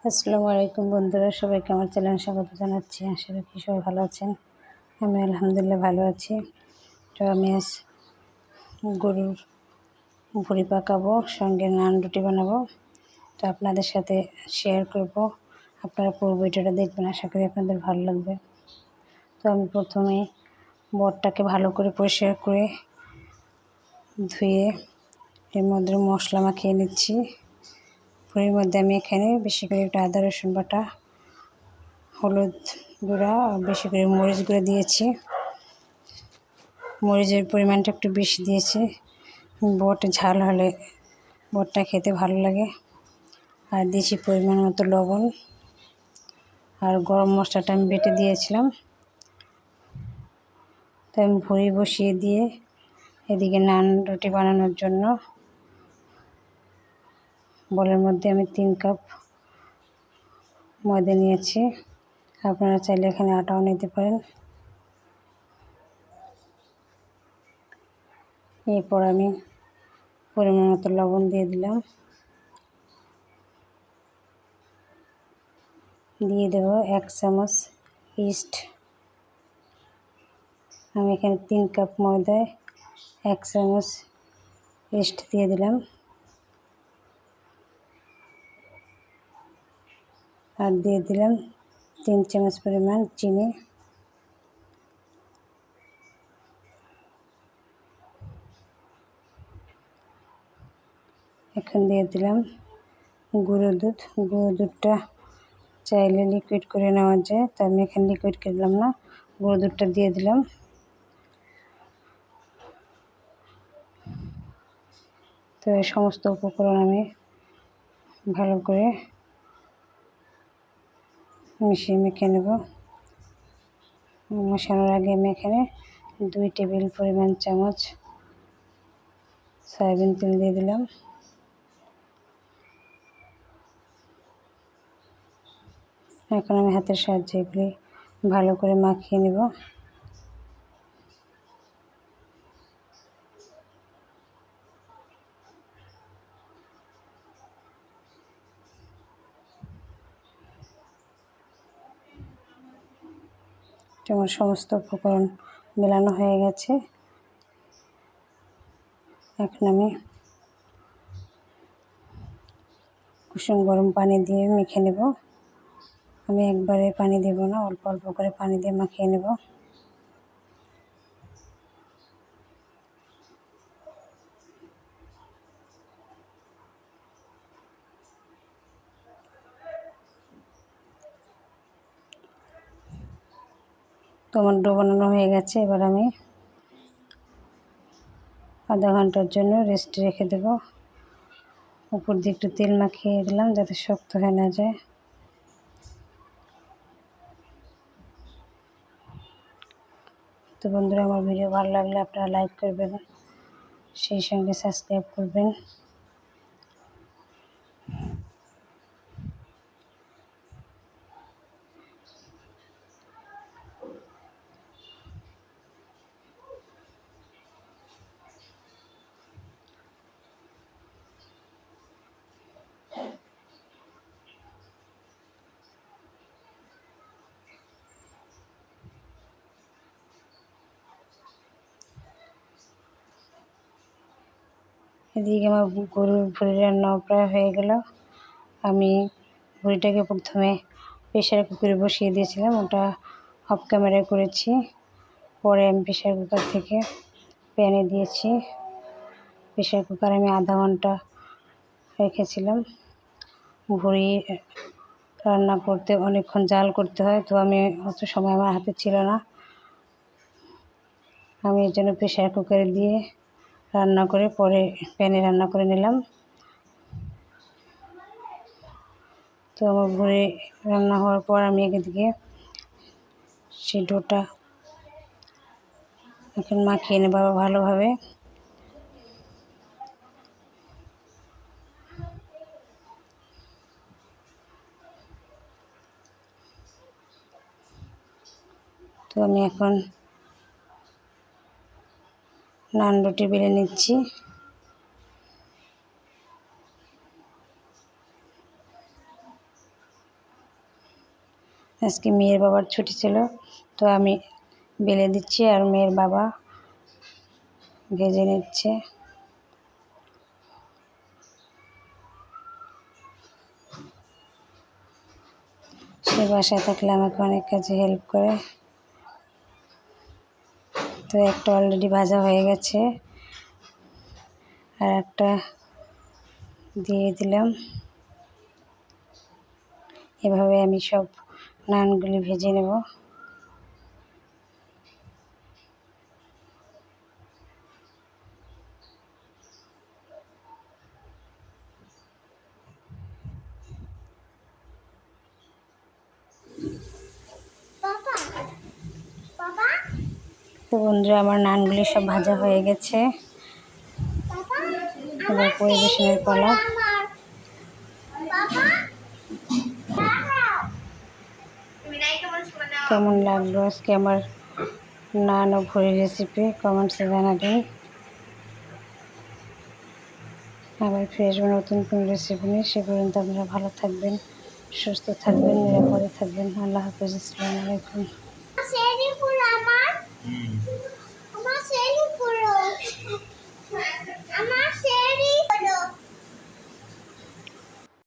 আসসালামু আলাইকুম বন্ধুরা, সবাইকে আমার চ্যানেলে স্বাগত জানাচ্ছি। আশা রাখি সবাই ভালো আছেন। আমি আলহামদুলিল্লাহ ভালো আছি। তো আমি আজ গরুর ভুঁড়ি পাকাবো, সঙ্গে নান রুটি বানাবো। তো আপনাদের সাথে শেয়ার করব। আপনারা পুরো ভিডিওটা দেখবেন, আশা করি আপনাদের ভালো লাগবে। তো আমি প্রথমে বটটাকে ভালো করে পরিষ্কার করে ধুয়ে এর মধ্যে মশলা মাখিয়ে নিচ্ছি। ভুঁড়ির মধ্যে আমি এখানে বেশি করে একটু আদা রসুন বাটা, হলুদ গুঁড়া আর বেশি করে মরিচ গুঁড়ো দিয়েছি। মরিচের পরিমাণটা একটু বেশি দিয়েছি। বট ঝাল হলে বটটা খেতে ভালো লাগে। আর দিয়েছি পরিমাণ মতো লবণ, আর গরম মশলাটা আমি বেটে দিয়েছিলাম। তো আমি ভুঁড়ি বসিয়ে দিয়ে এদিকে নান রুটি বানানোর জন্য বলের মধ্যে আমি 3 কাপ ময়দা নিয়েছি। আপনারা চাইলে এখানে আটাও নিতে পারেন। এরপর আমি পরিমাণ মতো লবণ দিয়ে দিলাম। দিয়ে দেব 1 চামচ ইস্ট। আমি এখানে 3 কাপ ময়দায় 1 চামচ ইস্ট দিয়ে দিলাম। আর দিয়ে দিলাম 3 চামচ পরিমাণ চিনি। এখন দিয়ে দিলাম গুঁড়ো দুধ। গুঁড়ো দুধটা চাইলে লিকুইড করে নেওয়া যায়, তো আমি এখানে লিকুইড করলাম না, গুঁড়ো দুধটা দিয়ে দিলাম। তো এই সমস্ত উপকরণ আমি ভালো করে মিশিয়ে মেখে নেব। মেশানোর আগে আমি এখানে 2 টেবিল পরিমাণ চামচ সয়াবিন তেল দিয়ে দিলাম। এখন আমি হাতের সাহায্যে এগুলি ভালো করে মাখিয়ে নেব। আমার সমস্ত উপকরণ মেলানো হয়ে গেছে। এখন আমি কুসুম গরম পানি দিয়ে মেখে নেব। আমি একবারে পানি দেব না, অল্প অল্প করে পানি দিয়ে মাখিয়ে নেব। তো আমার ডো বানানো হয়ে গেছে। এবার আমি আধা ঘন্টার জন্য রেস্টে রেখে দেব। উপর দিয়ে একটু তেল মাখিয়ে দিলাম যাতে শক্ত হয়ে না যায়। তো বন্ধুরা, আমার ভিডিও ভালো লাগলে আপনারা লাইক করবেন, সেই সঙ্গে সাবস্ক্রাইব করবেন। এদিকে আমার গরুর ভুঁড়ি রান্নাও প্রায় হয়ে গেল। আমি ভুঁড়িটাকে প্রথমে প্রেশার কুকারে বসিয়ে দিয়েছিলাম, ওটা অফ ক্যামেরায় করেছি। পরে আমি প্রেশার কুকার থেকে প্যানে দিয়েছি। প্রেশার কুকারে আমি আধা ঘন্টা রেখেছিলাম। ভুঁড়ি রান্না করতে অনেকক্ষণ জাল করতে হয়, তো আমি অত সময় আমার হাতে ছিল না। আমি এর জন্য প্রেশার কুকারে দিয়ে রান্না করে পরে প্যানে রান্না করে নিলাম। তো আমার ভুঁড়ি রান্না হওয়ার পর আমি এদিকে সেই ডোটা এখন মাখিয়ে নেব ভালোভাবে। তো আমি এখন নান রুটি বেলে নিচ্ছি। আজকে মেয়ের বাবার ছুটি ছিল, তো আমি বেলে দিচ্ছি আর মেয়ের বাবা ভেজে নিচ্ছে। সে বাসায় থাকলে আমাকে অনেক কাজে হেল্প করে। তো একটা অলরেডি ভাজা হয়ে গেছে, আর একটা দিয়ে দিলাম। এভাবে আমি সব নানগুলি ভেজে নেব। তো বন্ধুরা, আমার নানগুলি সব ভাজা হয়ে গেছে, এবার পরিবেশনের পালা। কেমন লাগলো আজকে আমার নান ও ভুড়ি রেসিপি কমেন্টসে জানাবেন। আবার ফিরে আসবো নতুন কোনো রেসিপি নিয়ে। সে পর্যন্ত আপনারা ভালো থাকবেন, সুস্থ থাকবেন, নিরাপদে থাকবেন। আল্লাহ হাফেজ, আসসালামু আলাইকুম।